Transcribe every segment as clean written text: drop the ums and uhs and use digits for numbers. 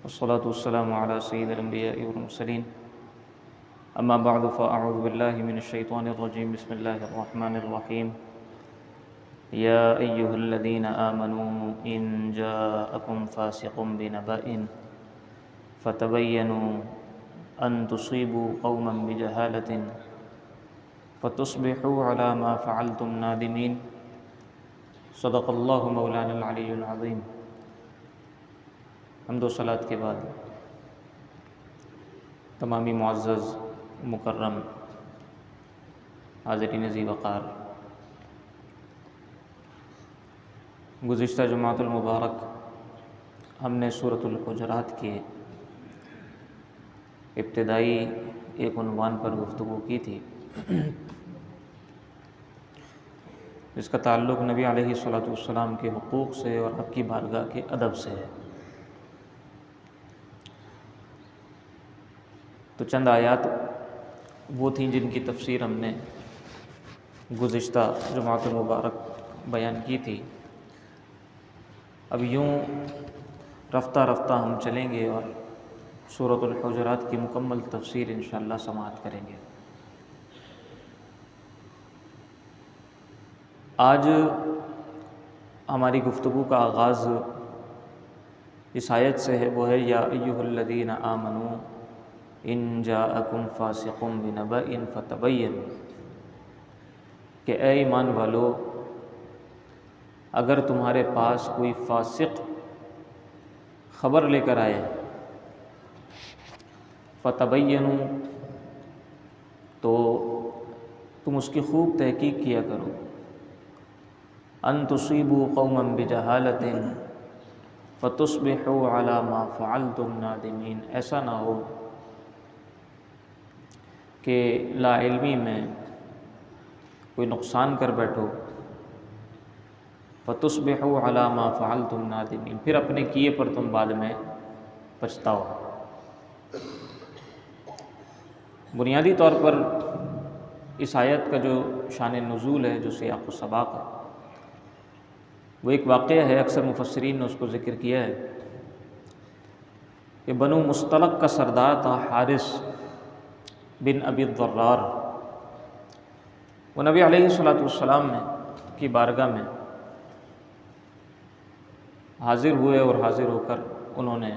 والصلاة والسلام على سيد الأنبياء والمرسلين أما بعد فأعوذ بالله من الشيطان الرجيم بسم الله الرحمن الرحيم يا أيها الذين آمنوا إن جاءكم فاسق بنبأ فتبينوا أن تصيبوا قوما بجهالة فتصبحوا على ما فعلتم نادمين صدق اللہ مولانا العلی العظیم۔ حمد و صلاۃ کے بعد تمامی معزز مکرم حاضرین ذی وقار، گزشتہ جمعۃ المبارک ہم نے سورۃ الحجرات کے ابتدائی ایک عنوان پر گفتگو کی تھی جس کا تعلق نبی علیہ الصلوۃ والسلام کے حقوق سے اور آپ کی بارگاہ کے ادب سے ہے۔ تو چند آیات وہ تھیں جن کی تفسیر ہم نے گزشتہ جمعۃ المبارک بیان کی تھی۔ اب یوں رفتہ رفتہ ہم چلیں گے اور سورۃ الحجرات کی مکمل تفسیر انشاءاللہ سماعت کریں گے۔ آج ہماری گفتگو کا آغاز اس آیت سے ہے، وہ ہے یا ایھا الذین آمنوا ان جاءکم فاسق بنبأ فتبینوا، کہ اے ایمان والو اگر تمہارے پاس کوئی فاسق خبر لے کر آئے فتبینوا، تو تم اس کی خوب تحقیق کیا کرو، ان تصیبوا قوما بجہالۃ فتصبحوا علی ما فعلتم نادمین، ایسا نہ ہو کہ لا علمی میں کوئی نقصان کر بیٹھو، فتصبحوا علی ما فعلتم نادمین، پھر اپنے کیے پر تم بعد میں پچھتاؤ۔ بنیادی طور پر اس آیت کا جو شان نزول ہے، جو سیاق و سباق ہے، وہ ایک واقعہ ہے، اکثر مفسرین نے اس کو ذکر کیا ہے کہ بنو مصطلق کا سردار تھا حارث بن ابی الضرار، وہ نبی علیہ الصلوۃ والسلام کی بارگاہ میں حاضر ہوئے اور حاضر ہو کر انہوں نے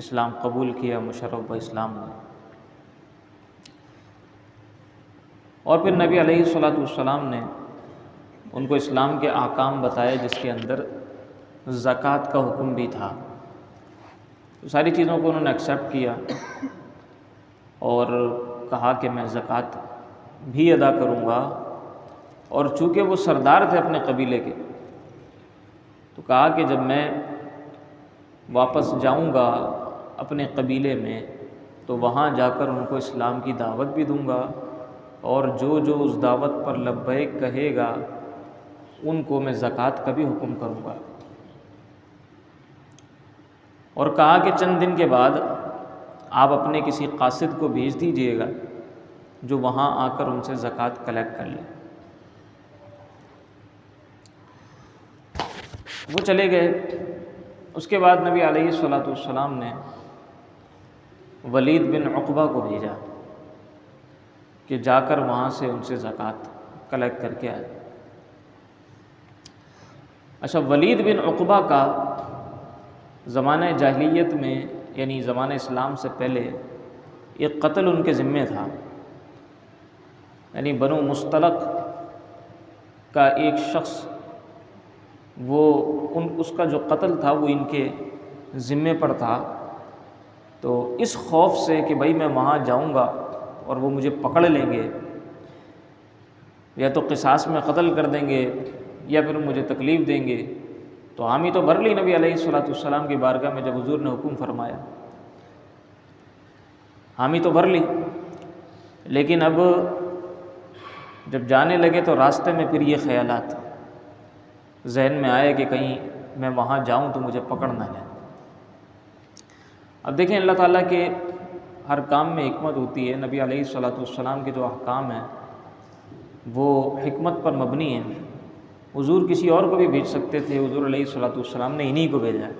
اسلام قبول کیا، مشرف باسلام ہوئے، اور پھر نبی علیہ الصلوۃ والسلام نے ان کو اسلام کے احکام بتائے، جس کے اندر زکوٰۃ کا حکم بھی تھا۔ تو ساری چیزوں کو انہوں نے ایکسیپٹ کیا اور کہا کہ میں زکوٰۃ بھی ادا کروں گا، اور چونکہ وہ سردار تھے اپنے قبیلے کے، تو کہا کہ جب میں واپس جاؤں گا اپنے قبیلے میں تو وہاں جا کر ان کو اسلام کی دعوت بھی دوں گا، اور جو جو اس دعوت پر لبیک کہے گا ان کو میں زکوٰۃ کا بھی حکم کروں گا، اور کہا کہ چند دن کے بعد آپ اپنے کسی قاصد کو بھیج دیجئے گا جو وہاں آ کر ان سے زکوٰۃ کلیکٹ کر لے۔ وہ چلے گئے۔ اس کے بعد نبی علیہ الصلوۃ والسلام نے ولید بن عقبہ کو بھیجا کہ جا کر وہاں سے ان سے زکوٰۃ کلیکٹ کر کے آئے۔ اچھا، ولید بن عقبہ کا زمانہ جاہلیت میں، یعنی زمانہ اسلام سے پہلے، ایک قتل ان کے ذمے تھا، یعنی بنو مصطلق کا ایک شخص، اس کا جو قتل تھا وہ ان کے ذمے پر تھا۔ تو اس خوف سے کہ بھائی میں وہاں جاؤں گا اور وہ مجھے پکڑ لیں گے، یا تو قصاص میں قتل کر دیں گے یا پھر مجھے تکلیف دیں گے، تو حامی تو بھر لی نبی علیہ الصلوۃ والسلام کی بارگاہ میں جب حضور نے حکم فرمایا، حامی تو بھر لی، لیکن اب جب جانے لگے تو راستے میں پھر یہ خیالات ذہن میں آئے کہ کہیں میں وہاں جاؤں تو مجھے پکڑ نہ لیں۔ اب دیکھیں، اللہ تعالیٰ کے ہر کام میں حکمت ہوتی ہے۔ نبی علیہ الصلوۃ والسلام کے جو احکام ہیں وہ حکمت پر مبنی ہیں۔ حضور کسی اور کو بھی بھیج سکتے تھے، حضور علیہ الصلوۃ والسلام نے انہی کو بھیجا ہے۔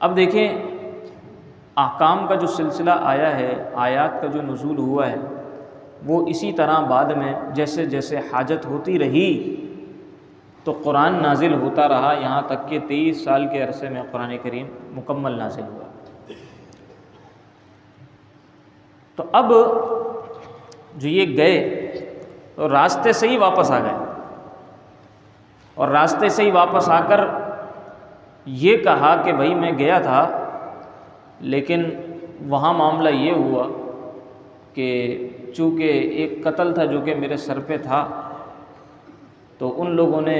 اب دیکھیں احکام کا جو سلسلہ آیا ہے، آیات کا جو نزول ہوا ہے، وہ اسی طرح بعد میں جیسے جیسے حاجت ہوتی رہی تو قرآن نازل ہوتا رہا، یہاں تک کہ 23 سال کے عرصے میں قرآن کریم مکمل نازل ہوا۔ تو اب جو یہ گئے تو راستے سے ہی واپس آ گئے، اور راستے سے ہی واپس آ کر یہ کہا کہ بھائی میں گیا تھا، لیکن وہاں معاملہ یہ ہوا کہ چونکہ ایک قتل تھا جو کہ میرے سر پہ تھا، تو ان لوگوں نے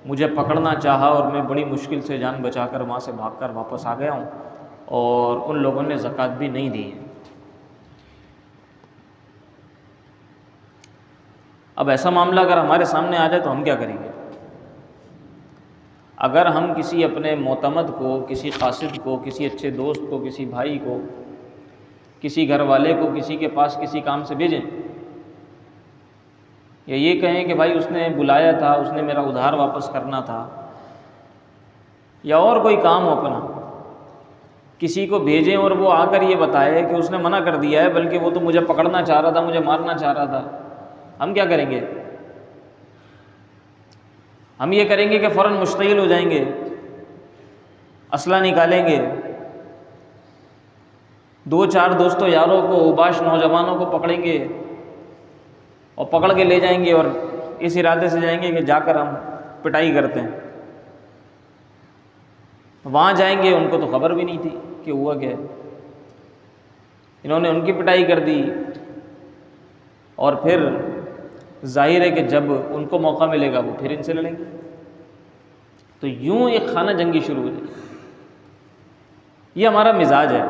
مجھے پکڑنا چاہا اور میں بڑی مشکل سے جان بچا کر وہاں سے بھاگ کر واپس آ گیا ہوں، اور ان لوگوں نے زکوٰۃ بھی نہیں دی ہے۔ اب ایسا معاملہ اگر ہمارے سامنے آ جائے تو ہم کیا کریں گے؟ اگر ہم کسی اپنے معتمد کو، کسی قاصد کو، کسی اچھے دوست کو، کسی بھائی کو، کسی گھر والے کو کسی کے پاس کسی کام سے بھیجیں، یا یہ کہیں کہ بھائی اس نے بلایا تھا، اس نے میرا ادھار واپس کرنا تھا، یا اور کوئی کام ہو اپنا، کسی کو بھیجیں اور وہ آ کر یہ بتائے کہ اس نے منع کر دیا ہے، بلکہ وہ تو مجھے پکڑنا چاہ رہا تھا، مجھے مارنا چاہ رہا تھا، ہم کیا کریں گے؟ ہم یہ کریں گے کہ فوراً مشتعل ہو جائیں گے، اسلحہ نکالیں گے، 2-4 دوستوں یاروں کو، اوباش نوجوانوں کو پکڑیں گے اور پکڑ کے لے جائیں گے، اور اس ارادے سے جائیں گے کہ جا کر ہم پٹائی کرتے ہیں۔ وہاں جائیں گے، ان کو تو خبر بھی نہیں تھی کہ ہوا کیا ہے، انہوں نے ان کی پٹائی کر دی، اور پھر ظاہر ہے کہ جب ان کو موقع ملے گا وہ پھر ان سے لڑیں گے، تو یوں ایک خانہ جنگی شروع ہو جائے گی۔ یہ ہمارا مزاج ہے،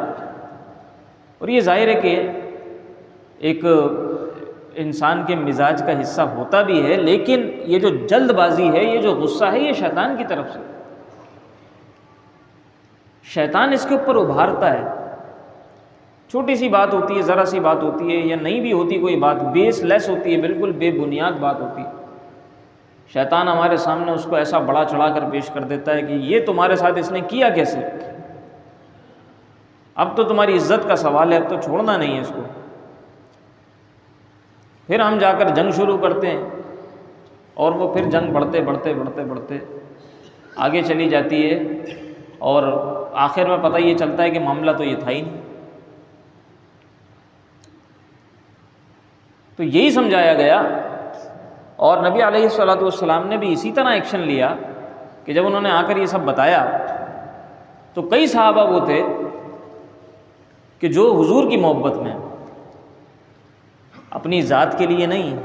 اور یہ ظاہر ہے کہ ایک انسان کے مزاج کا حصہ ہوتا بھی ہے، لیکن یہ جو جلد بازی ہے، یہ جو غصہ ہے، یہ شیطان کی طرف سے، شیطان اس کے اوپر ابھارتا ہے۔ چھوٹی سی بات ہوتی ہے، ذرا سی بات ہوتی ہے، یا نہیں بھی ہوتی کوئی بات، بیس لیس ہوتی ہے، بالکل بے بنیاد بات ہوتی ہے، شیطان ہمارے سامنے اس کو ایسا بڑا چڑھا کر پیش کر دیتا ہے کہ یہ تمہارے ساتھ اس نے کیا کیسے، اب تو تمہاری عزت کا سوال ہے، اب تو چھوڑنا نہیں ہے اس کو۔ پھر ہم جا کر جنگ شروع کرتے ہیں، اور وہ پھر جنگ بڑھتے بڑھتے بڑھتے بڑھتے آگے چلی جاتی ہے، اور آخر میں پتہ یہ چلتا ہے کہ معاملہ تو یہ تھا ہی نہیں۔ تو یہی سمجھایا گیا، اور نبی علیہ الصلوۃ والسلام نے بھی اسی طرح ایکشن لیا کہ جب انہوں نے آ کر یہ سب بتایا تو کئی صحابہ وہ تھے کہ جو حضور کی محبت میں، اپنی ذات کے لیے نہیں،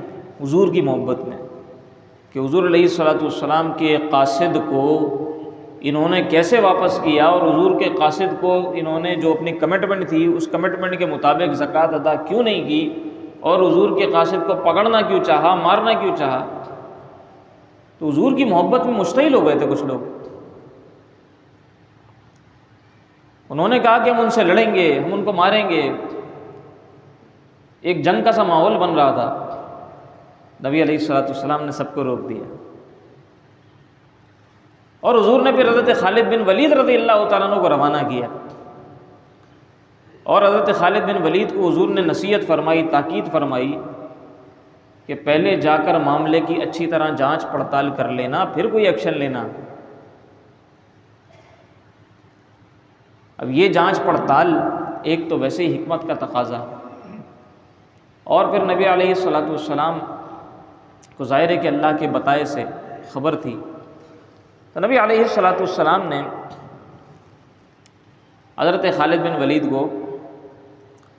حضور کی محبت میں، کہ حضور علیہ الصلوۃ والسلام کے قاصد کو انہوں نے کیسے واپس کیا، اور حضور کے قاصد کو انہوں نے جو اپنی کمٹمنٹ تھی اس کمٹمنٹ کے مطابق زکوٰۃ ادا کیوں نہیں کی، اور حضور کے قاصد کو پکڑنا کیوں چاہا، مارنا کیوں چاہا، تو حضور کی محبت میں مشتعل ہو گئے تھے کچھ لوگ۔ انہوں نے کہا کہ ہم ان سے لڑیں گے، ہم ان کو ماریں گے، ایک جنگ کا سا ماحول بن رہا تھا۔ نبی علیہ الصلوۃ والسلام نے سب کو روک دیا، اور حضور نے پھر حضرت خالد بن ولید رضی اللہ تعالیٰ عنہ کو روانہ کیا، اور حضرت خالد بن ولید کو حضور نے نصیحت فرمائی، تاکید فرمائی کہ پہلے جا کر معاملے کی اچھی طرح جانچ پڑتال کر لینا، پھر کوئی ایکشن لینا۔ اب یہ جانچ پڑتال ایک تو ویسے ہی حکمت کا تقاضا، اور پھر نبی علیہ الصلوۃ والسلام کو ظاہر ہے کہ اللہ کے بتائے سے خبر تھی، تو نبی علیہ الصلوۃ والسلام نے حضرت خالد بن ولید کو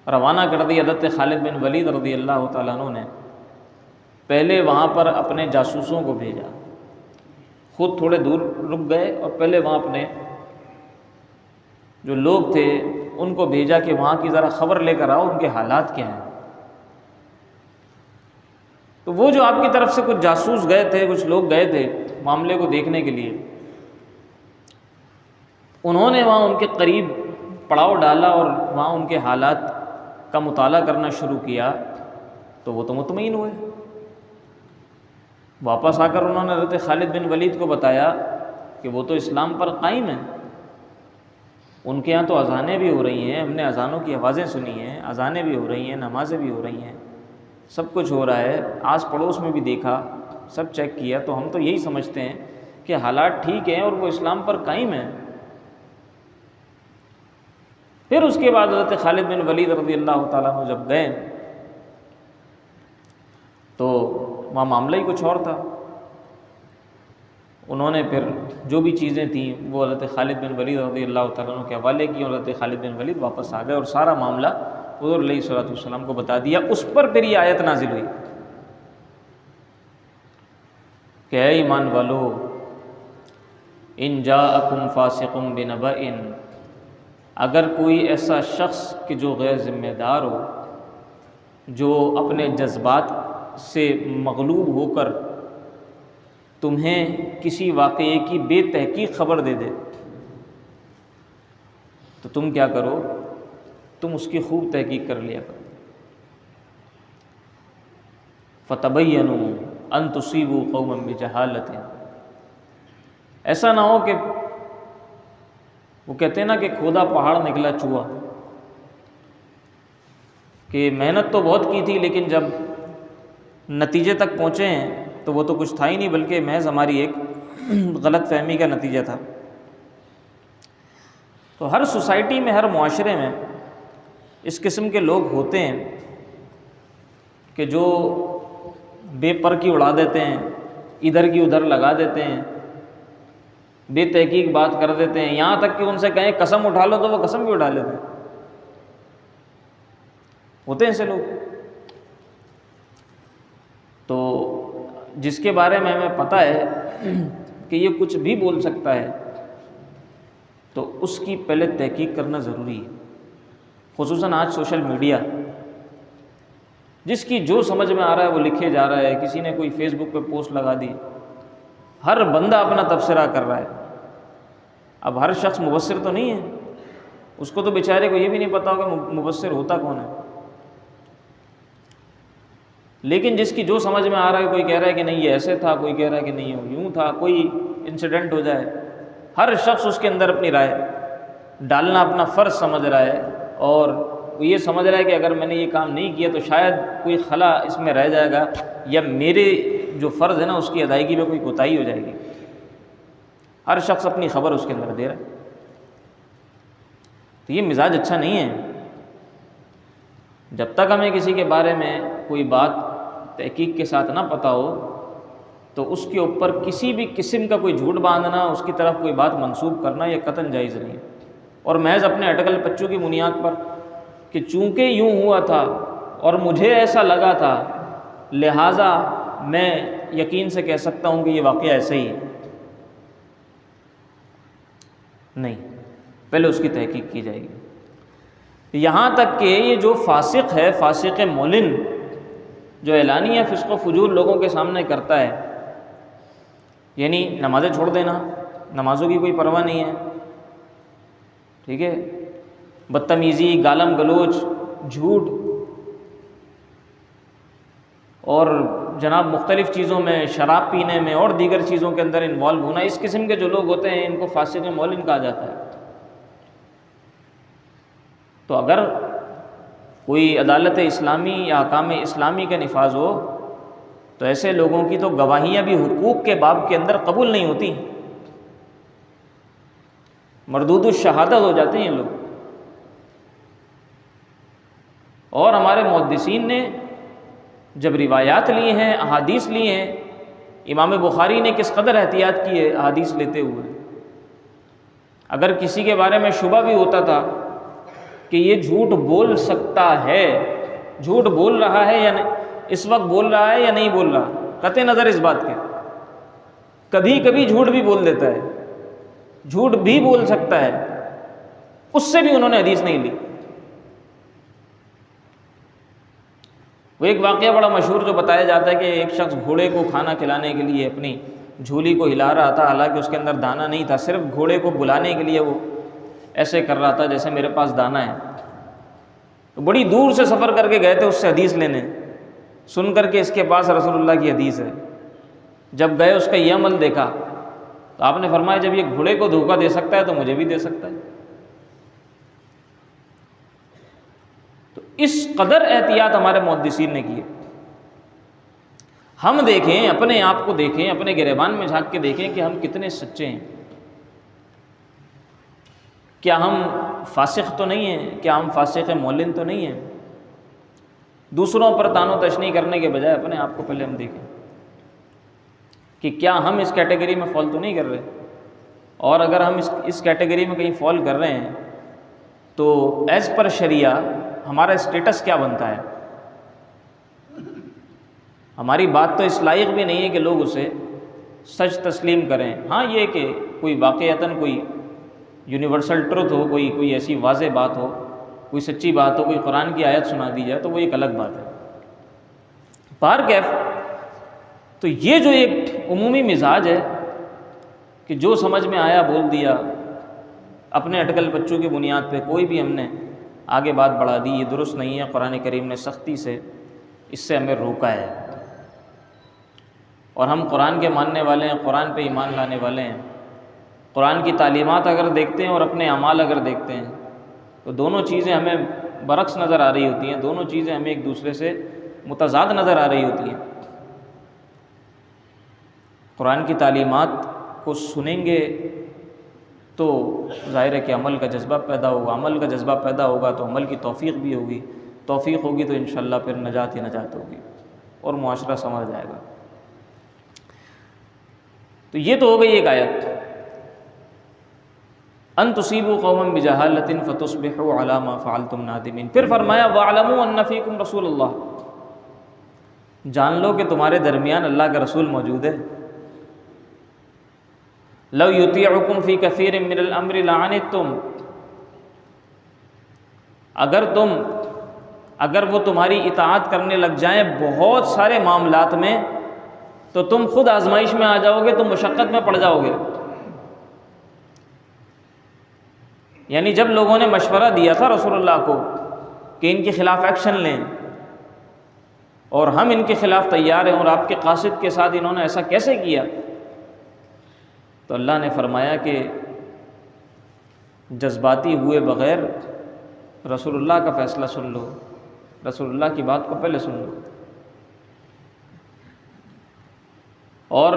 روانہ کر دی۔ حضرت خالد بن ولید رضی اللہ تعالیٰ عنہ نے پہلے وہاں پر اپنے جاسوسوں کو بھیجا، خود تھوڑے دور رک گئے، اور پہلے وہاں اپنے جو لوگ تھے ان کو بھیجا کہ وہاں کی ذرا خبر لے کر آؤ، ان کے حالات کیا ہیں۔ تو وہ جو آپ کی طرف سے کچھ جاسوس گئے تھے، کچھ لوگ گئے تھے معاملے کو دیکھنے کے لیے، انہوں نے وہاں ان کے قریب پڑاؤ ڈالا اور وہاں ان کے حالات کا مطالعہ کرنا شروع کیا، تو وہ تو مطمئن ہوئے۔ واپس آ کر انہوں نے حضرت خالد بن ولید کو بتایا کہ وہ تو اسلام پر قائم ہے، ان کے یہاں تو اذانیں بھی ہو رہی ہیں، ہم نے اذانوں کی آوازیں سنی ہیں، اذانیں بھی ہو رہی ہیں، نمازیں بھی ہو رہی ہیں، سب کچھ ہو رہا ہے، آس پڑوس میں بھی دیکھا، سب چیک کیا، تو ہم تو یہی سمجھتے ہیں کہ حالات ٹھیک ہیں اور وہ اسلام پر قائم ہیں۔ پھر اس کے بعد حضرت خالد بن ولید رضی اللہ تعالیٰ عنہ جب گئے تو وہاں معاملہ ہی کچھ اور تھا۔ انہوں نے پھر جو بھی چیزیں تھیں وہ حضرت خالد بن ولید رضی اللہ تعالیٰ عنہ کے حوالے کی، اور حضرت خالد بن ولید واپس آ گئے اور سارا معاملہ حضور علیہ الصلوۃ والسلام کو بتا دیا۔ اس پر پھر یہ آیت نازل ہوئی کہ اے ایمان والو، ان جاءکم فاسق بنبأ، اگر کوئی ایسا شخص کہ جو غیر ذمہ دار ہو، جو اپنے جذبات سے مغلوب ہو کر تمہیں کسی واقعے کی بے تحقیق خبر دے دے، تو تم کیا کرو، تم اس کی خوب تحقیق کر لیا کرو۔ فتبینوا ان تصیبوا قوما بجہالۃ، ایسا نہ ہو کہ وہ کہتے ہیں نا کہ کھودا پہاڑ نکلا چوہا، کہ محنت تو بہت کی تھی لیکن جب نتیجے تک پہنچے ہیں تو وہ تو کچھ تھا ہی نہیں، بلکہ محض ہماری ایک غلط فہمی کا نتیجہ تھا۔ تو ہر سوسائٹی میں، ہر معاشرے میں اس قسم کے لوگ ہوتے ہیں کہ جو بے پر کی اڑا دیتے ہیں، ادھر کی ادھر لگا دیتے ہیں، بے تحقیق بات کر دیتے ہیں، یہاں تک کہ ان سے کہیں قسم اٹھا لو تو وہ قسم بھی اٹھا لیتے ہیں۔ ہوتے ہیں ایسے لوگ۔ تو جس کے بارے میں ہمیں پتہ ہے کہ یہ کچھ بھی بول سکتا ہے تو اس کی پہلے تحقیق کرنا ضروری ہے۔ خصوصاً آج سوشل میڈیا، جس کی جو سمجھ میں آ رہا ہے وہ لکھے جا رہا ہے، کسی نے کوئی فیس بک پہ پوسٹ لگا دی، ہر بندہ اپنا تبصرہ کر رہا ہے۔ اب ہر شخص مبصر تو نہیں ہے، اس کو تو بیچارے کو یہ بھی نہیں پتا ہوگا مبصر ہوتا کون ہے، لیکن جس کی جو سمجھ میں آ رہا ہے، کوئی کہہ رہا ہے کہ نہیں یہ ایسے تھا، کوئی کہہ رہا ہے کہ نہیں یوں تھا، کوئی انسیڈنٹ ہو جائے، ہر شخص اس کے اندر اپنی رائے ڈالنا اپنا فرض سمجھ رہا ہے، اور وہ یہ سمجھ رہا ہے کہ اگر میں نے یہ کام نہیں کیا تو شاید کوئی خلا اس میں رہ جائے گا، یا میرے جو فرض ہے نا اس کی ادائیگی میں کوئی کوتاہی ہو جائے گی۔ ہر شخص اپنی خبر اس کے اندر دے رہا ہے، تو یہ مزاج اچھا نہیں ہے۔ جب تک ہمیں کسی کے بارے میں کوئی بات تحقیق کے ساتھ نہ پتہ ہو تو اس کے اوپر کسی بھی قسم کا کوئی جھوٹ باندھنا، اس کی طرف کوئی بات منسوب کرنا یہ قطعاً جائز نہیں ہے، اور محض اپنے اٹکل پچو کی بنیاد پر کہ چونکہ یوں ہوا تھا اور مجھے ایسا لگا تھا لہٰذا میں یقین سے کہہ سکتا ہوں کہ یہ واقعہ ایسا ہی ہے، نہیں، پہلے اس کی تحقیق کی جائے گی۔ یہاں تک کہ یہ جو فاسق ہے، فاسق مولن، جو اعلانیہ فسق و فجور لوگوں کے سامنے کرتا ہے، یعنی نمازیں چھوڑ دینا، نمازوں کی کوئی پرواہ نہیں ہے، ٹھیک ہے، بدتمیزی، گالم گلوچ، جھوٹ، اور جناب مختلف چیزوں میں، شراب پینے میں اور دیگر چیزوں کے اندر انوالو ہونا، اس قسم کے جو لوگ ہوتے ہیں ان کو فاسق مولن کہا جاتا ہے۔ تو اگر کوئی عدالت اسلامی یا احکام اسلامی کا نفاذ ہو تو ایسے لوگوں کی تو گواہیاں بھی حقوق کے باب کے اندر قبول نہیں ہوتی، مردود الشہادت ہو جاتے ہیں یہ لوگ۔ اور ہمارے محدثین نے جب روایات لی ہیں، احادیث لی ہیں، امام بخاری نے کس قدر احتیاط کی ہے احادیث لیتے ہوئے۔ اگر کسی کے بارے میں شبہ بھی ہوتا تھا کہ یہ جھوٹ بول سکتا ہے، جھوٹ بول رہا ہے یا نہیں، اس وقت بول رہا ہے یا نہیں بول رہا، قطع نظر اس بات کے، کبھی کبھی جھوٹ بھی بول دیتا ہے، جھوٹ بھی بول سکتا ہے، اس سے بھی انہوں نے حدیث نہیں لی۔ وہ ایک واقعہ بڑا مشہور جو بتایا جاتا ہے کہ ایک شخص گھوڑے کو کھانا کھلانے کے لیے اپنی جھولی کو ہلا رہا تھا، حالانکہ اس کے اندر دانہ نہیں تھا، صرف گھوڑے کو بلانے کے لیے وہ ایسے کر رہا تھا جیسے میرے پاس دانہ ہے۔ تو بڑی دور سے سفر کر کے گئے تھے اس سے حدیث لینے، سن کر کے اس کے پاس رسول اللہ کی حدیث ہے۔ جب گئے اس کا یہ عمل دیکھا تو آپ نے فرمایا جب یہ گھوڑے کو دھوکہ دے سکتا ہے تو مجھے بھی دے سکتا ہے۔ اس قدر احتیاط ہمارے محدثین نے کی ہے۔ ہم دیکھیں، اپنے آپ کو دیکھیں، اپنے گریبان میں جھانک کے دیکھیں کہ ہم کتنے سچے ہیں۔ کیا ہم فاسق تو نہیں ہیں؟ کیا ہم فاسق مولن تو نہیں ہیں؟ دوسروں پر تان و تشنیع کرنے کے بجائے اپنے آپ کو پہلے ہم دیکھیں کہ کیا ہم اس کیٹیگری میں فال تو نہیں کر رہے، اور اگر ہم اس کیٹیگری میں کہیں فال کر رہے ہیں تو ایز پر شریعہ ہمارا اسٹیٹس کیا بنتا ہے؟ ہماری بات تو اس لائق بھی نہیں ہے کہ لوگ اسے سچ تسلیم کریں۔ ہاں یہ کہ کوئی واقعتاً کوئی یونیورسل ٹروتھ ہو، کوئی ایسی واضح بات ہو، کوئی سچی بات ہو، کوئی قرآن کی آیت سنا دی جائے تو وہ ایک الگ بات ہے۔ بہرکیف تو یہ جو ایک عمومی مزاج ہے کہ جو سمجھ میں آیا بول دیا، اپنے اٹکل بچوں کی بنیاد پہ کوئی بھی ہم نے آگے بات بڑھا دی، یہ درست نہیں ہے۔ قرآن کریم نے سختی سے اس سے ہمیں روکا ہے، اور ہم قرآن کے ماننے والے ہیں، قرآن پہ ایمان لانے والے ہیں۔ قرآن کی تعلیمات اگر دیکھتے ہیں اور اپنے اعمال اگر دیکھتے ہیں تو دونوں چیزیں ہمیں برعکس نظر آ رہی ہوتی ہیں، دونوں چیزیں ہمیں ایک دوسرے سے متضاد نظر آ رہی ہوتی ہیں۔ قرآن کی تعلیمات کو سنیں گے تو ظاہر ہے کہ عمل کا جذبہ پیدا ہوگا، عمل کا جذبہ پیدا ہوگا تو عمل کی توفیق بھی ہوگی، توفیق ہوگی تو انشاءاللہ پھر نجات ہی نجات ہوگی اور معاشرہ سنور جائے گا۔ تو یہ تو ہو گئی ایک آیت، ان تصیبوا قوما بجہالۃ فتصبحوا علی ما فعلتم نادمین۔ پھر فرمایا واعلموا ان فیکم رسول اللہ، جان لو کہ تمہارے درمیان اللہ کا رسول موجود ہے۔ لو یطیعکم فی کثیر من الامر لعنتم، اگر وہ تمہاری اطاعت کرنے لگ جائیں بہت سارے معاملات میں تو تم خود آزمائش میں آ جاؤ گے، تم مشقت میں پڑ جاؤ گے۔ یعنی جب لوگوں نے مشورہ دیا تھا رسول اللہ کو کہ ان کے خلاف ایکشن لیں اور ہم ان کے خلاف تیار ہیں، اور آپ کے قاصد کے ساتھ انہوں نے ایسا کیسے کیا، تو اللہ نے فرمایا کہ جذباتی ہوئے بغیر رسول اللہ کا فیصلہ سن لو، رسول اللہ کی بات کو پہلے سن لو، اور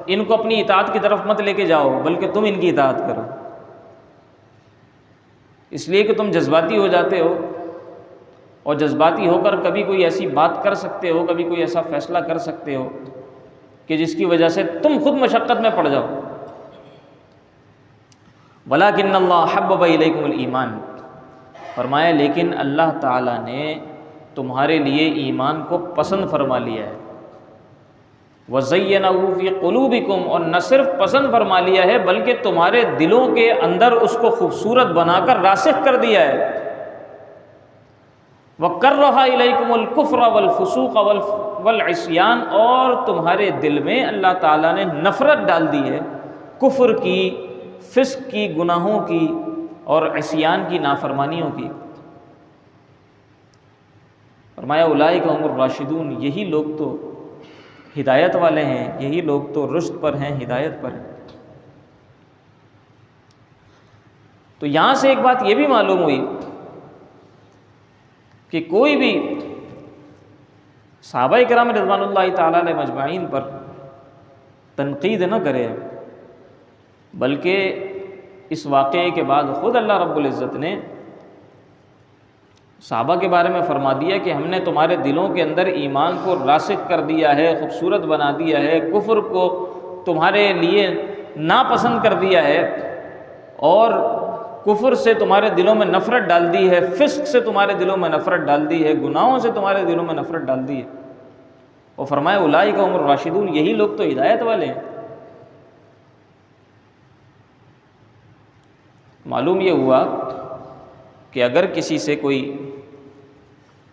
ان کو اپنی اطاعت کی طرف مت لے کے جاؤ بلکہ تم ان کی اطاعت کرو۔ اس لیے کہ تم جذباتی ہو جاتے ہو، اور جذباتی ہو کر کبھی کوئی ایسی بات کر سکتے ہو، کبھی کوئی ایسا فیصلہ کر سکتے ہو کہ جس کی وجہ سے تم خود مشقت میں پڑ جاؤ۔ وَلَٰكِنَّ اللَّهَ حَبَّبَ إِلَيْكُمُ الْإِيمَانَ، فرمایا لیکن اللہ تعالیٰ نے تمہارے لیے ایمان کو پسند فرما لیا ہے۔ وَزَيَّنَهُ فِي قُلُوبِكُمْ، اور نہ صرف پسند فرما لیا ہے بلکہ تمہارے دلوں کے اندر اس کو خوبصورت بنا کر راسخ کر دیا ہے۔ وَكَرَّهَ إِلَيْكُمُ الْكُفْرَ وَالْفُسُوقَ وَالْعِصْيَانَ، اور تمہارے دل میں اللہ تعالیٰ نے نفرت ڈال دی ہے کفر کی، فسق کی، گناہوں کی اور عصیان کی، نافرمانیوں کی۔ فرمایا اولئک هم الراشدون، یہی لوگ تو ہدایت والے ہیں، یہی لوگ تو رشد پر ہیں، ہدایت پر ہیں۔ تو یہاں سے ایک بات یہ بھی معلوم ہوئی کہ کوئی بھی صحابہ کرام رضوان اللہ تعالیٰ علیہ مجمعین پر تنقید نہ کرے، بلکہ اس واقعے کے بعد خود اللہ رب العزت نے صحابہ کے بارے میں فرما دیا کہ ہم نے تمہارے دلوں کے اندر ایمان کو راسخ کر دیا ہے، خوبصورت بنا دیا ہے، کفر کو تمہارے لیے ناپسند کر دیا ہے، اور کفر سے تمہارے دلوں میں نفرت ڈال دی ہے، فسق سے تمہارے دلوں میں نفرت ڈال دی ہے، گناہوں سے تمہارے دلوں میں نفرت ڈال دی ہے۔ اور فرمایا اولئک هم الراشدون، یہی لوگ تو ہدایت والے ہیں۔ معلوم یہ ہوا کہ اگر کسی سے کوئی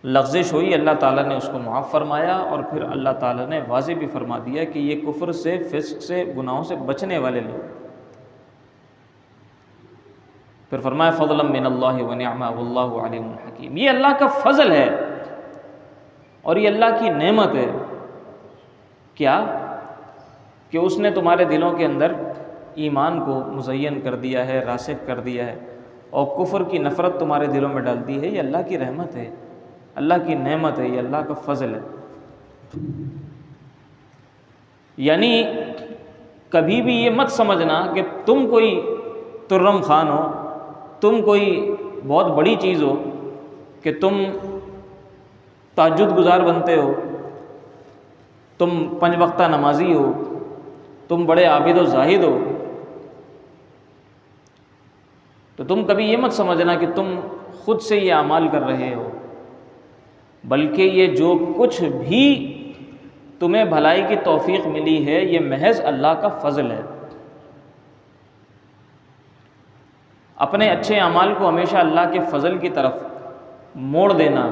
لغزش ہوئی اللہ تعالیٰ نے اس کو معاف فرمایا، اور پھر اللہ تعالیٰ نے واضح بھی فرما دیا کہ یہ کفر سے، فسق سے، گناہوں سے بچنے والے لوگ۔ پھر فرمایا فضلا من اللہ ونعمہ واللہ علیم حکیم، یہ اللہ کا فضل ہے اور یہ اللہ کی نعمت ہے۔ کیا کہ اس نے تمہارے دلوں کے اندر ایمان کو مزین کر دیا ہے، راسخ کر دیا ہے، اور کفر کی نفرت تمہارے دلوں میں ڈال دی ہے، یہ اللہ کی رحمت ہے، اللہ کی نعمت ہے، یہ اللہ کا فضل ہے۔ یعنی کبھی بھی یہ مت سمجھنا کہ تم کوئی ترم خان ہو، تم کوئی بہت بڑی چیز ہو کہ تم تہجد گزار بنتے ہو، تم 5 وقتہ نمازی ہو، تم بڑے عابد و زاہد ہو۔ تو تم کبھی یہ مت سمجھنا کہ تم خود سے یہ اعمال کر رہے ہو، بلکہ یہ جو کچھ بھی تمہیں بھلائی کی توفیق ملی ہے یہ محض اللہ کا فضل ہے۔ اپنے اچھے اعمال کو ہمیشہ اللہ کے فضل کی طرف موڑ دینا،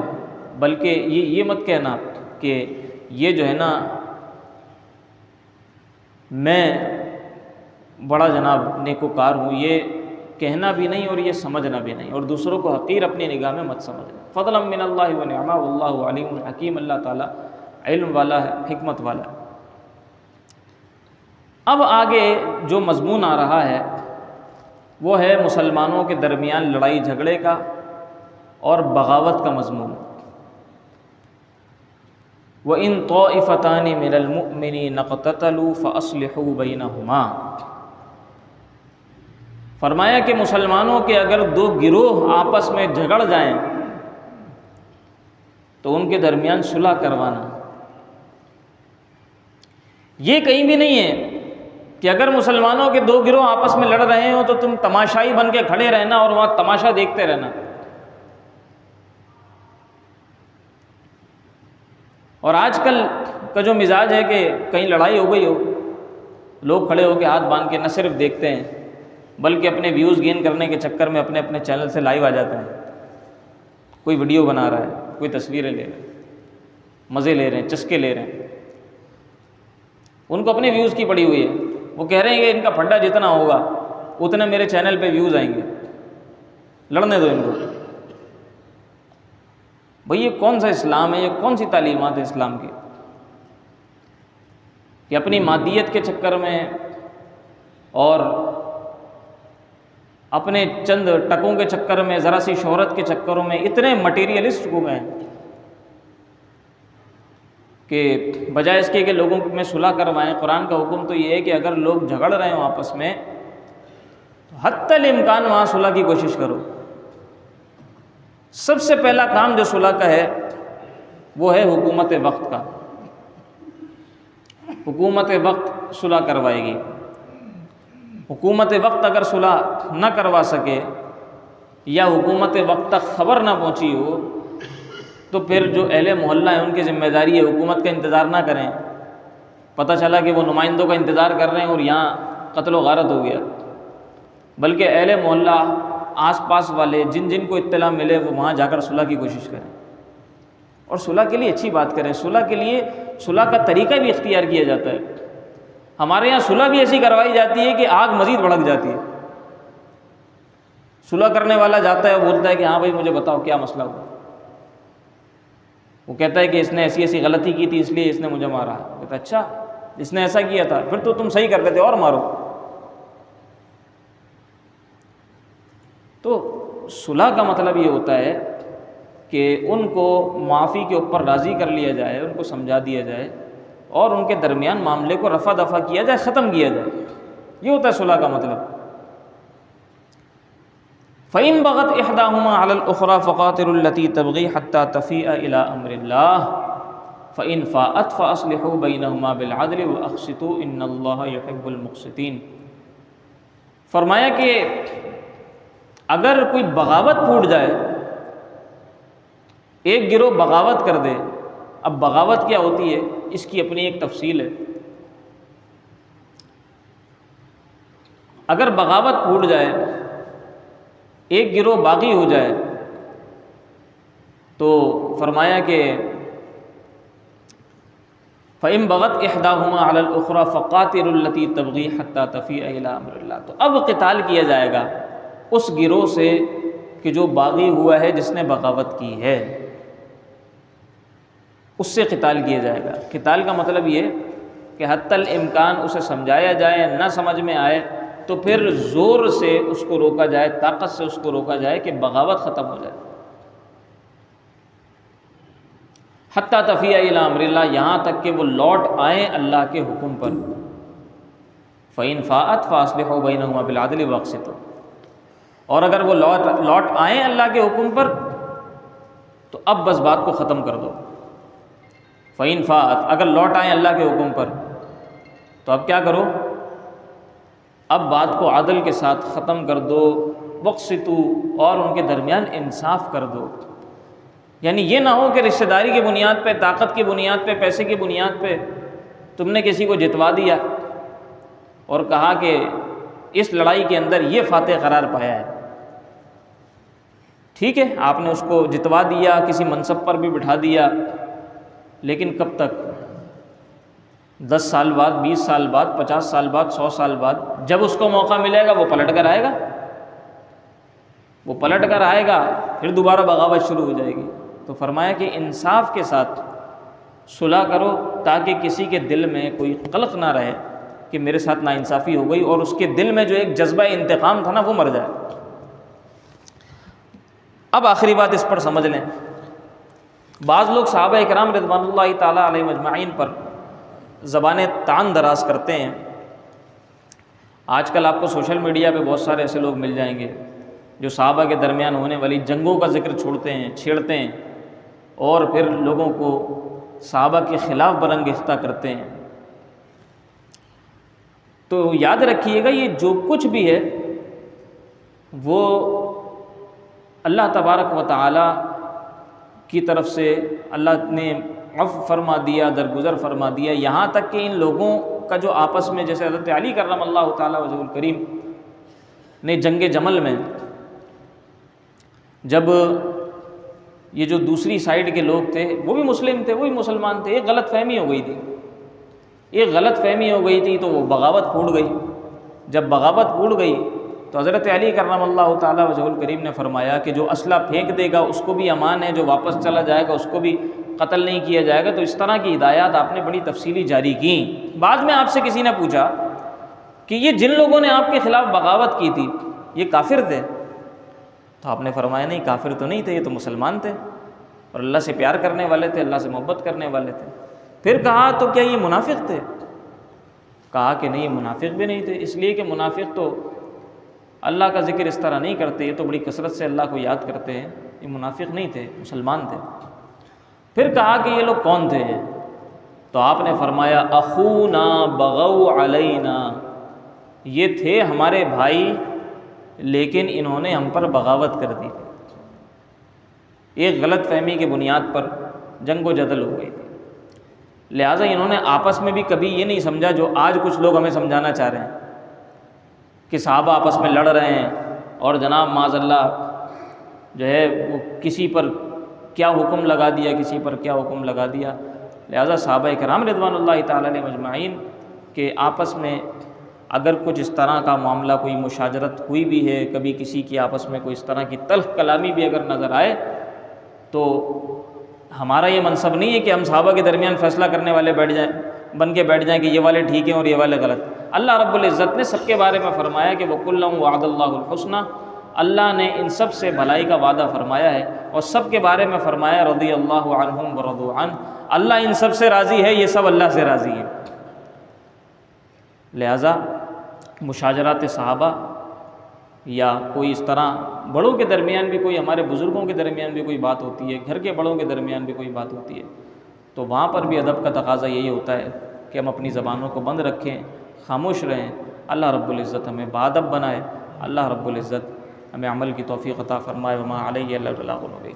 بلکہ یہ مت کہنا کہ یہ جو ہے نا میں بڑا جناب نیکوکار ہوں، یہ کہنا بھی نہیں اور یہ سمجھنا بھی نہیں، اور دوسروں کو حقیر اپنی نگاہ میں مت سمجھنا۔ فضلا من اللہ و نعمہ واللہ علیم حکیم، اللہ تعالیٰ علم والا ہے، حکمت والا ہے۔ اب آگے جو مضمون آ رہا ہے وہ ہے مسلمانوں کے درمیان لڑائی جھگڑے کا اور بغاوت کا مضمون۔ وَإِن طَائِفَتَانِ مِنَ الْمُؤْمِنِينَ اقْتَتَلُوا فَأَصْلِحُوا بَيْنَهُمَا۔ فرمایا کہ مسلمانوں کے اگر 2 گروہ آپس میں جھگڑ جائیں تو ان کے درمیان صلح کروانا۔ یہ کہیں بھی نہیں ہے کہ اگر مسلمانوں کے 2 گروہ آپس میں لڑ رہے ہوں تو تم تماشائی بن کے کھڑے رہنا اور وہاں تماشا دیکھتے رہنا۔ اور آج کل کا جو مزاج ہے کہ کہیں لڑائی ہو گئی ہو، لوگ کھڑے ہو کے ہاتھ باندھ کے نہ صرف دیکھتے ہیں بلکہ اپنے ویوز گین کرنے کے چکر میں اپنے چینل سے لائیو آ جاتے ہیں۔ کوئی ویڈیو بنا رہا ہے، کوئی تصویریں لے رہے ہیں، مزے لے رہے ہیں، چسکے لے رہے ہیں۔ ان کو اپنے ویوز کی پڑی ہوئی ہے، وہ کہہ رہے ہیں کہ ان کا پھڈا جتنا ہوگا اتنے میرے چینل پہ ویوز آئیں گے، لڑنے دو ان کو۔ بھئی یہ کون سا اسلام ہے، یہ کون سی تعلیمات ہے اسلام کی کہ اپنی مادیت کے چکر میں اور اپنے چند ٹکوں کے چکر میں، ذرا سی شہرت کے چکروں میں اتنے مٹیریلسٹ ہو گئے ہیں کہ بجائے اس کے کہ لوگوں میں صلح کروائیں۔ قرآن کا حکم تو یہ ہے کہ اگر لوگ جھگڑ رہے ہوں آپس میں تو حتی الامکان وہاں صلح کی کوشش کرو۔ سب سے پہلا کام جو صلح کا ہے وہ ہے حکومت وقت کا۔ حکومت وقت صلح کروائے گی۔ حکومت وقت اگر صلح نہ کروا سکے یا حکومت وقت تک خبر نہ پہنچی ہو تو پھر جو اہل محلہ ہیں ان کی ذمہ داری ہے حکومت کا انتظار نہ کریں۔ پتہ چلا کہ وہ نمائندوں کا انتظار کر رہے ہیں اور یہاں قتل و غارت ہو گیا، بلکہ اہل محلہ آس پاس والے جن کو اطلاع ملے وہ وہاں جا کر صلح کی کوشش کریں اور صلح کے لیے اچھی بات کریں۔ صلح کے لیے صلح کا طریقہ بھی اختیار کیا جاتا ہے۔ ہمارے یہاں صلح بھی ایسی کروائی جاتی ہے کہ آگ مزید بھڑک جاتی ہے۔ صلح کرنے والا جاتا ہے اور بولتا ہے کہ ہاں بھائی مجھے بتاؤ کیا مسئلہ ہوا۔ وہ کہتا ہے کہ اس نے ایسی غلطی کی تھی اس لیے اس نے مجھے مارا۔ کہتا ہے اچھا اس نے ایسا کیا تھا، پھر تو تم صحیح کر لیتے اور مارو۔ تو صلح کا مطلب یہ ہوتا ہے کہ ان کو معافی کے اوپر راضی کر لیا جائے، ان کو سمجھا دیا جائے اور ان کے درمیان معاملے کو رفع دفع کیا جائے، ختم کیا جائے۔ یہ ہوتا ہے صلح کا مطلب۔ فَإِن بَغَتْ إِحْدَاهُمَا عَلَى الْأُخْرَى فَقَاتِلُوا الَّتِي تَبْغِي حَتَّى تَفِيءَ إِلَىٰ أَمْرِ اللَّهِ فَإِن فَاءَتْ فَأَصْلِحُوا بَيْنَهُمَا بِالْعَدْلِ وَأَقْسِطُوا إِنَّ اللَّهَ يُحِبُّ الْمُقْسِطِينَ۔ فرمایا کہ اگر کوئی بغاوت پھوٹ جائے، ایک گروہ بغاوت کر دے۔ اب بغاوت کیا ہوتی ہے اس کی اپنی ایک تفصیل ہے۔ اگر بغاوت پھوٹ جائے، ایک گروہ باغی ہو جائے، تو فرمایا کہ فَإِن بَغَتْ إِحْدَاهُمَا عَلَى الْأُخْرَى فَقَاتِلُوا الَّتِي تَبْغِي حَتَّى تَفِيءَ إِلَىٰ أَمْرِ اللَّهِ۔ تو اب قتال کیا جائے گا اس گروہ سے کہ جو باغی ہوا ہے، جس نے بغاوت کی ہے، اس سے قتال کیا جائے گا۔ قتال کا مطلب یہ کہ حتی الامکان اسے سمجھایا جائے، نہ سمجھ میں آئے تو پھر زور سے اس کو روکا جائے، طاقت سے اس کو روکا جائے کہ بغاوت ختم ہو جائے۔ حتیٰ تفیء الی امر اللہ، یہاں تک کہ وہ لوٹ آئیں اللہ کے حکم پر۔ فَإِنْ فَاءَتْ فَأَصْلِحُوا بَيْنَهُمَا بِالْعَدْلِ وَأَقْسِطُوا، اور اگر وہ لوٹ آئیں اللہ کے حکم پر تو اب بس بات کو ختم کر دو۔ فَإِنْ فَاءَتْ، اگر لوٹ آئیں اللہ کے حکم پر تو اب کیا کرو؟ اب بات کو عدل کے ساتھ ختم کر دو، وَأَقْسِطُوا، اور ان کے درمیان انصاف کر دو۔ یعنی یہ نہ ہو کہ رشتہ داری کی بنیاد پہ، طاقت کی بنیاد پہ، پیسے کی بنیاد پہ تم نے کسی کو جتوا دیا اور کہا کہ اس لڑائی کے اندر یہ فاتح قرار پایا ہے۔ ٹھیک ہے، آپ نے اس کو جتوا دیا، کسی منصب پر بھی بٹھا دیا، لیکن کب تک؟ 10 سال بعد، 20 سال بعد، 50 سال بعد، 100 سال بعد جب اس کو موقع ملے گا وہ پلٹ کر آئے گا، وہ پلٹ کر آئے گا، پھر دوبارہ بغاوت شروع ہو جائے گی۔ تو فرمایا کہ انصاف کے ساتھ صلح کرو تاکہ کسی کے دل میں کوئی قلق نہ رہے کہ میرے ساتھ ناانصافی ہو گئی، اور اس کے دل میں جو ایک جذبہ انتقام تھا نا وہ مر جائے۔ اب آخری بات اس پر سمجھ لیں، بعض لوگ صحابہ اکرام رضوان اللہ تعالیٰ علیہم اجمعین پر زبانیں تان دراز کرتے ہیں۔ آج کل آپ کو سوشل میڈیا پہ بہت سارے ایسے لوگ مل جائیں گے جو صحابہ کے درمیان ہونے والی جنگوں کا ذکر چھیڑتے ہیں اور پھر لوگوں کو صحابہ کے خلاف برانگیختہ کرتے ہیں۔ تو یاد رکھیے گا یہ جو کچھ بھی ہے وہ اللہ تبارک و تعالی کی طرف سے اللہ نے عفو فرما دیا، درگزر فرما دیا، یہاں تک کہ ان لوگوں کا جو آپس میں، جیسے حضرت علی کرم اللہ تعالی وجہہ الکریم نے جنگ جمل میں جب یہ جو دوسری سائیڈ کے لوگ تھے وہ بھی مسلم تھے، وہ بھی مسلمان تھے، ایک غلط فہمی ہو گئی تھی، ایک غلط فہمی ہو گئی تھی، تو وہ بغاوت پھوٹ گئی۔ جب بغاوت پھوٹ گئی تو حضرت علی کرم اللہ تعالی وجہہ الکریم نے فرمایا کہ جو اسلحہ پھینک دے گا اس کو بھی امان ہے، جو واپس چلا جائے گا اس کو بھی قتل نہیں کیا جائے گا۔ تو اس طرح کی ہدایات آپ نے بڑی تفصیلی جاری کیں۔ بعد میں آپ سے کسی نے پوچھا کہ یہ جن لوگوں نے آپ کے خلاف بغاوت کی تھی یہ کافر تھے؟ تو آپ نے فرمایا نہیں، کافر تو نہیں تھے، یہ تو مسلمان تھے اور اللہ سے پیار کرنے والے تھے، اللہ سے محبت کرنے والے تھے۔ پھر کہا تو کیا یہ منافق تھے؟ کہا کہ نہیں، منافق بھی نہیں تھے، اس لیے کہ منافق تو اللہ کا ذکر اس طرح نہیں کرتے، یہ تو بڑی کثرت سے اللہ کو یاد کرتے ہیں، یہ منافق نہیں تھے، مسلمان تھے۔ پھر کہا کہ یہ لوگ کون تھے؟ تو آپ نے فرمایا اخونا بغوا علینا، یہ تھے ہمارے بھائی لیکن انہوں نے ہم پر بغاوت کر دی، ایک غلط فہمی کی بنیاد پر جنگ و جدل ہو گئی تھی۔ لہٰذا انہوں نے آپس میں بھی کبھی یہ نہیں سمجھا جو آج کچھ لوگ ہمیں سمجھانا چاہ رہے ہیں کہ صحابہ آپس میں لڑ رہے ہیں اور جناب معاذ اللہ جو ہے وہ کسی پر کیا حکم لگا دیا، کسی پر کیا حکم لگا دیا۔ لہٰذا صحابہ کرام رضوان اللہ تعالیٰ علیہم اجمعین کے آپس میں اگر کچھ اس طرح کا معاملہ، کوئی مشاجرت ہوئی بھی ہے، کبھی کسی کی آپس میں کوئی اس طرح کی تلخ کلامی بھی اگر نظر آئے، تو ہمارا یہ منصب نہیں ہے کہ ہم صحابہ کے درمیان فیصلہ کرنے والے بن کے بیٹھ جائیں کہ یہ والے ٹھیک ہیں اور یہ والے غلط۔ اللہ رب العزت نے سب کے بارے میں فرمایا کہ وَكُلًّا وَعَدَ اللَّهُ الْحُسْنَى، اللہ نے ان سب سے بھلائی کا وعدہ فرمایا ہے اور سب کے بارے میں فرمایا رضی اللہ عنہم ورضوا عنہ، اللہ ان سب سے راضی ہے، یہ سب اللہ سے راضی ہے۔ لہٰذا مشاجرات صحابہ یا کوئی اس طرح بڑوں کے درمیان بھی، کوئی ہمارے بزرگوں کے درمیان بھی کوئی بات ہوتی ہے، گھر کے بڑوں کے درمیان بھی کوئی بات ہوتی ہے، تو وہاں پر بھی ادب کا تقاضا یہی ہوتا ہے کہ ہم اپنی زبانوں کو بند رکھیں، خاموش رہیں۔ اللہ رب العزت ہمیں باادب بنائے، اللہ رب العزت ہمیں عمل کی توفیق عطا فرمائے۔ وما علیہ الا البلاغ المبین۔